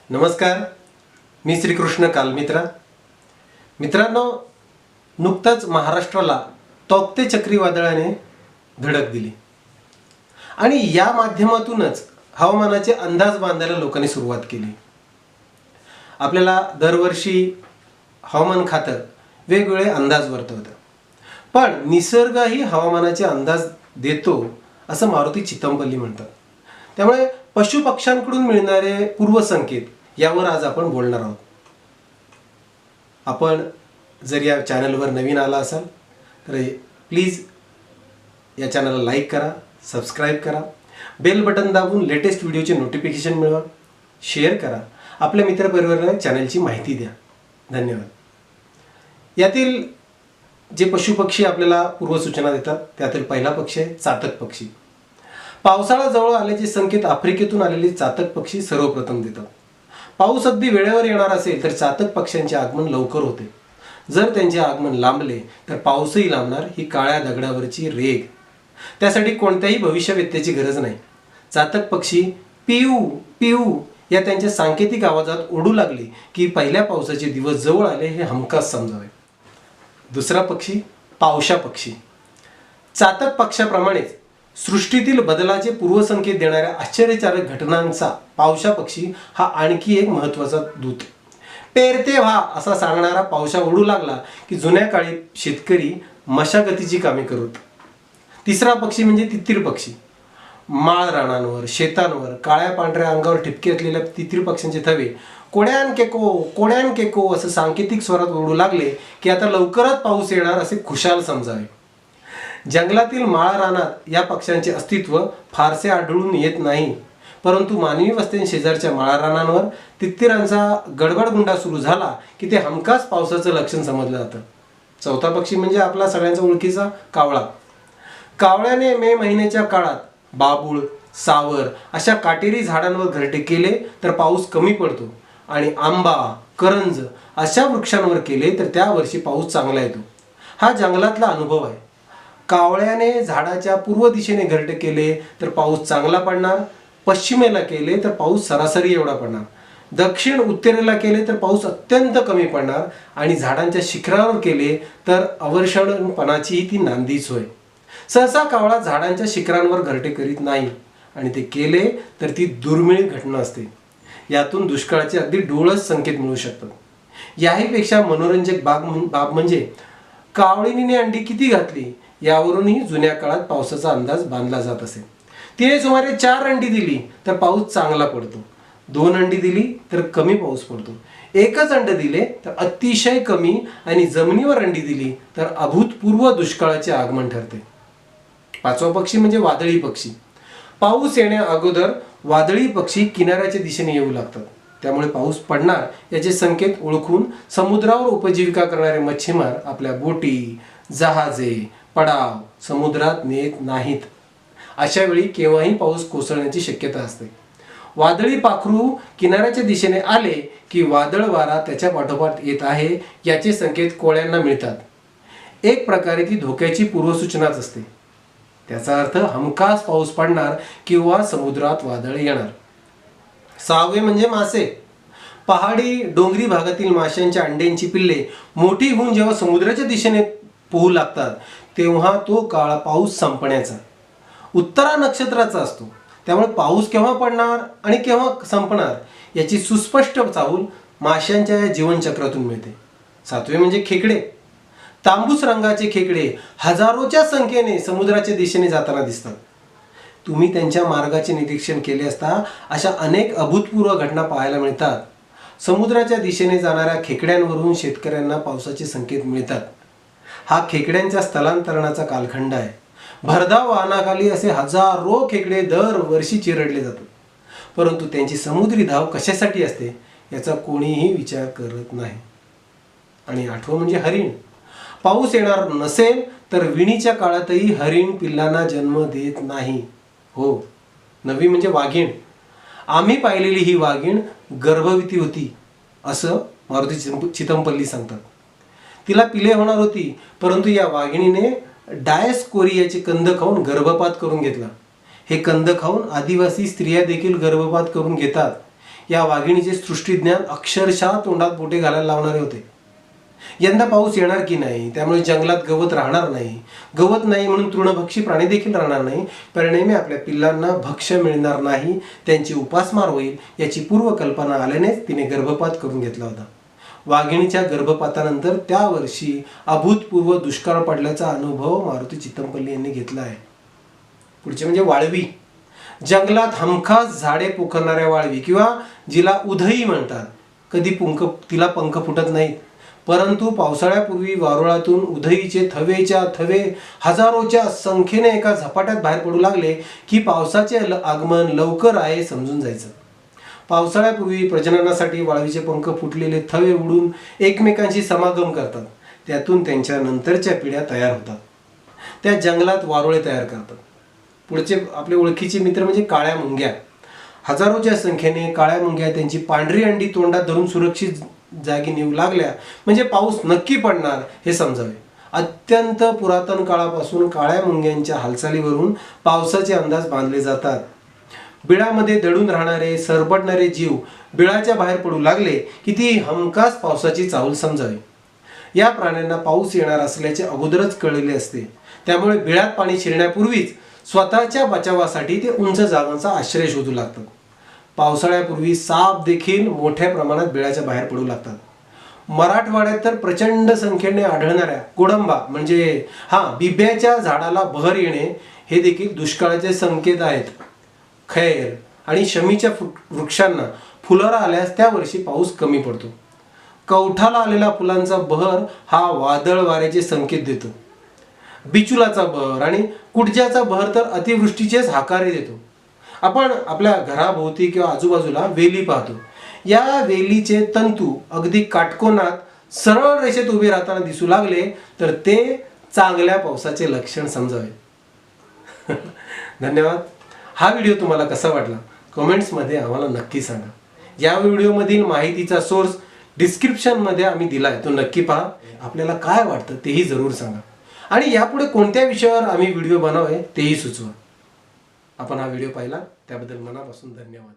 नमस्कार, मी श्रीकृष्ण कालमित्रा. मित्रांनो, नुकताच महाराष्ट्राला तौक्ते चक्रीवादळाने धडक दिली आणि या माध्यमातूनच हवामानाचे अंदाज बांधायला लोकांनी सुरुवात केली. आपल्याला दरवर्षी हवामान खातं वेगवेगळे अंदाज वर्तवतं, पण निसर्गही हवामानाचे अंदाज देतो असं मारुती चितमपल्ली म्हणतात. त्यामुळे पशुपक्ष्यांकडून मिळणारे पूर्वसंकेत यावर आज आपण बोलणार आहोत. आपण जर या चॅनलवर नवीन आला असाल तर प्लीज या चॅनलला लाईक करा, सबस्क्राईब करा, बेल बटन दाबून लेटेस्ट व्हिडिओचे नोटिफिकेशन मिळवा, शेअर करा, आपल्या मित्रपरिवाराला चॅनलची माहिती द्या. धन्यवाद. यातील जे पशुपक्षी आपल्याला पूर्वसूचना देतात त्यातील पहिला पक्षी आहे चातक पक्षी. पावसाळा जवळ आल्याचे संकेत आफ्रिकेतून आलेले चातक पक्षी सर्वप्रथम देतात. पाऊस अगदी वेळेवर येणार असेल तर चातक पक्ष्यांचे आगमन लवकर होते. जर त्यांचे आगमन लांबले तर पाऊसही लांबणार. ही काळ्या दगडावरची रेघ. त्यासाठी कोणत्याही भविष्यवेत्त्याची गरज नाही. चातक पक्षी पिऊ पिऊ या त्यांच्या सांकेतिक आवाजात ओढू लागले की पहिल्या पावसाचे दिवस जवळ आले हे हमखास समजावे. दुसरा पक्षी पावशा पक्षी. चातक पक्षाप्रमाणेच सृष्टीतील बदलाचे पूर्वसंकेत देणाऱ्या आश्चर्यकारक घटनांचा पावशा पक्षी हा आणखी एक महत्त्वाचा दूत. पेरते व्हा असा सांगणारा पावशा उडू लागला की जुन्या काळी शेतकरी मशागतीची कामे करत. तिसरा पक्षी म्हणजे तितीर पक्षी. माळ रानांवर, शेतांवर काळ्या पांढऱ्या अंगावर ठिपके असलेल्या तितीर पक्ष्यांचे थवे कोड्यान केको असं सांकेतिक स्वरात ओढू लागले की आता लवकरच पाऊस येणार असे खुशाल समजावे. जंगलातील माळ रानात या पक्ष्यांचे अस्तित्व फारसे आढळून येत नाही, परंतु मानवी वस्त्यां शेजारच्या माळा रानांवर तित्तिरांचा गडबडगुंडा सुरू झाला की ते हमखास पावसाचं लक्षण समजलं जातं. चौथा पक्षी म्हणजे आपला सगळ्यांचा ओळखीचा कावळा. कावळ्याने मे महिन्याच्या काळात बाबूळ, सावर अशा काटेरी झाडांवर घरटे केले तर पाऊस कमी पडतो आणि आंबा, करंज अशा वृक्षांवर केले तर त्या वर्षी पाऊस चांगला येतो. हा जंगलातला अनुभव आहे. कावळ्याने झाडाच्या पूर्व दिशेने घरटे केले तर पाऊस चांगला पडणार, पश्चिमेला केले तर पाऊस सरासरी एवढा पडणार, दक्षिण उत्तरेला केले तर पाऊस अत्यंत कमी पडणार आणि झाडांच्या शिखरावर केले तर अवर्षणपणाची ती नांदीच होय. सहसा कावळा झाडांच्या शिखरांवर घरटे करीत नाही आणि ते केले तर ती दुर्मिळ घटना असते. यातून दुष्काळाचे अगदी डोळस संकेत मिळू शकतात. याहीपेक्षा मनोरंजक बाब म्हणजे कावळीने अंडी किती घातली यावरूनही जुन्या काळात पावसाचा अंदाज बांधला जात असे. तिने सुमारे 4 अंडी दिली तर पाऊस चांगला पडतो, 2 अंडी दिली तर कमी पाऊस पडतो, 1च अंड दिले तर अतिशय कमी आणि जमिनीवर अंडी दिली तर अभूतपूर्व दुष्काळाचे आगमन ठरते. पाचवा पक्षी म्हणजे वादळी पक्षी. पाऊस येण्या अगोदर वादळी पक्षी किनाऱ्याच्या दिशेने येऊ लागतात. त्यामुळे पाऊस पडणार याचे संकेत ओळखून समुद्रावर उपजीविका करणारे मच्छीमार आपल्या बोटी, जहाजे, पडाव समुद्रात नेत नाहीत. अशा वेळी केव्हाही पाऊस कोसळण्याची शक्यता असते. वादळी पाखरू किनाऱ्याच्या दिशेने आले की वादळ वारा त्याच्या पाठोपाठ येत आहे याचे संकेत कोळ्यांना मिळतात. एक प्रकारे ती धोक्याची पूर्वसूचनाच असते. त्याचा अर्थ हमखास पाऊस पडणार किंवा समुद्रात वादळ येणार. 6वे म्हणजे मासे. पहाडी डोंगरी भागातील माशांच्या अंड्यांची पिल्ले मोठी होऊन जेव्हा समुद्राच्या दिशेने पोहू लागतात तेव्हा तो काळ पाऊस संपण्याचा, उत्तरा नक्षत्राचा असतो. त्यामुळे पाऊस केव्हा पडणार आणि केव्हा संपणार याची सुस्पष्ट चाहूल माशांच्या या जीवनचक्रातून मिळते. 7वे म्हणजे खेकडे. तांबूस रंगाचे खेकडे हजारोच्या संख्येने समुद्राच्या दिशेने जाताना दिसतात. तुम्ही त्यांच्या मार्गाचे निरीक्षण केले असता अशा अनेक अभूतपूर्व घटना पाहायला मिळतात. समुद्राच्या दिशेने जाणाऱ्या खेकड्यांवरून शेतकऱ्यांना पावसाचे संकेत मिळतात. हा खेकड्यांच्या स्थलांतरणाचा कालखंड आहे. भरधाव वाहनाखाली असे हजारो खेकडे दरवर्षी चिरडले जातात, परंतु त्यांची समुद्री धाव कशासाठी असते याचा कोणीही विचार करत नाही. आणि 8वं म्हणजे हरिण. पाऊस येणार नसेल तर विणीच्या काळातही हरिण पिल्लांना जन्म देत नाही. हो. 9वी म्हणजे वाघीण. आम्ही पाहिलेली ही वाघीण गर्भवती होती असं मारुती चितमपल्ली सांगतात. तिला पिले होणार होती, परंतु या वाघिणीने डायस्कोरियाचे कंद खाऊन गर्भपात करून घेतला. हे कंद खाऊन आदिवासी स्त्रिया देखील गर्भपात करून घेतात. या वाघिणीचे सृष्टीज्ञान अक्षरशः तोंडात बोटे घालायला लावणारे होते. यंदा पाऊस येणार की नाही, त्यामुळे जंगलात गवत राहणार नाही, गवत नाही म्हणून तृणभक्षी प्राणी देखील राहणार नाही, परिणामी आपल्या पिल्लांना भक्ष्य मिळणार नाही, त्यांची उपासमार होईल याची पूर्वकल्पना आल्यानेच तिने गर्भपात करून घेतला होता. वाघिणीच्या गर्भपातानंतर त्या वर्षी अभूतपूर्व दुष्काळ पडल्याचा अनुभव मारुती चित्तमपल्ली यांनी घेतला आहे. पुढचे म्हणजे वाळवी. जंगलात हमखास झाडे पोखरणाऱ्या वाळवी किंवा जिला उधई म्हणतात. कधी तिला पंख फुटत नाहीत, परंतु पावसाळ्यापूर्वी वारुळातून उधईचे थवेच्या थवे हजारोच्या संख्येने एका झपाट्यात बाहेर पडू लागले की पावसाचे आगमन लवकर आहे समजून जायचं. पावसाळ्यापूर्वी प्रजननासाठी वाळवीचे पंख फुटलेले थवे उडून एकमेकांशी समागम करतात. त्यातून त्यांच्या नंतरच्या पिढ्या तयार होतात. त्या जंगलात वारुळे तयार करतात. पुढचे आपले ओळखीचे मित्र म्हणजे काळ्या मुंग्या. हजारोच्या संख्येने काळ्या मुंग्या त्यांची पांढरी अंडी तोंडात धरून सुरक्षित जागी नेऊ लागल्या म्हणजे पाऊस नक्की पडणार हे समजावे. अत्यंत पुरातन काळापासून काळ्या मुंग्यांच्या हालचालीवरून पावसाचे अंदाज बांधले जातात. बिळामध्ये दडून राहणारे सरपटणारे जीव बिळाच्या बाहेर पडू लागले की ती हमखास पावसाची चाहूल समजावी. या प्राण्यांना पाऊस येणार असल्याचे अगोदरच कळलेले असते, त्यामुळे बिळात पाणी शिरण्यापूर्वीच स्वतःच्या बचावासाठी ते उंच जागांचा आश्रय शोधू लागतात. पावसाळ्यापूर्वी साप देखील मोठ्या प्रमाणात बिळाच्या बाहेर पडू लागतात. मराठवाड्यात तर प्रचंड संख्येने आढळणाऱ्या कोडंबा म्हणजे बिब्याच्या झाडाला बहर येणे हे देखील दुष्काळाचे संकेत आहेत. खैर आणि शमीच्या वृक्षांना फुलोरा आल्यास त्या वर्षी पाऊस कमी पडतो. कवठाला आलेला फुलांचा बहर हा वादळ वाऱ्याचे संकेत देतो. बिचुलाचा बहर आणि कुडज्याचा बहर तर अतिवृष्टीचेच हाकारे देतो. आपण आपल्या घराभोवती किंवा आजूबाजूला वेली पाहतो. या वेलीचे तंतू अगदी काटकोनात सरळ रेषेत उभे राहताना दिसू लागले तर ते चांगल्या पावसाचे लक्षण समजावे. धन्यवाद. हा व्हिडिओ तुम्हाला कसा वाटला कमेंट्समध्ये आम्हाला नक्की सांगा. या व्हिडिओमधील माहितीचा सोर्स डिस्क्रिप्शनमध्ये आम्ही दिलाय, तो नक्की पहा. आपल्याला काय वाटतं तेही जरूर सांगा आणि यापुढे कोणत्या विषयावर आम्ही व्हिडिओ बनवावे तेही सुचवा. आपण हा व्हिडिओ पाहिला त्याबद्दल मनापासून धन्यवाद.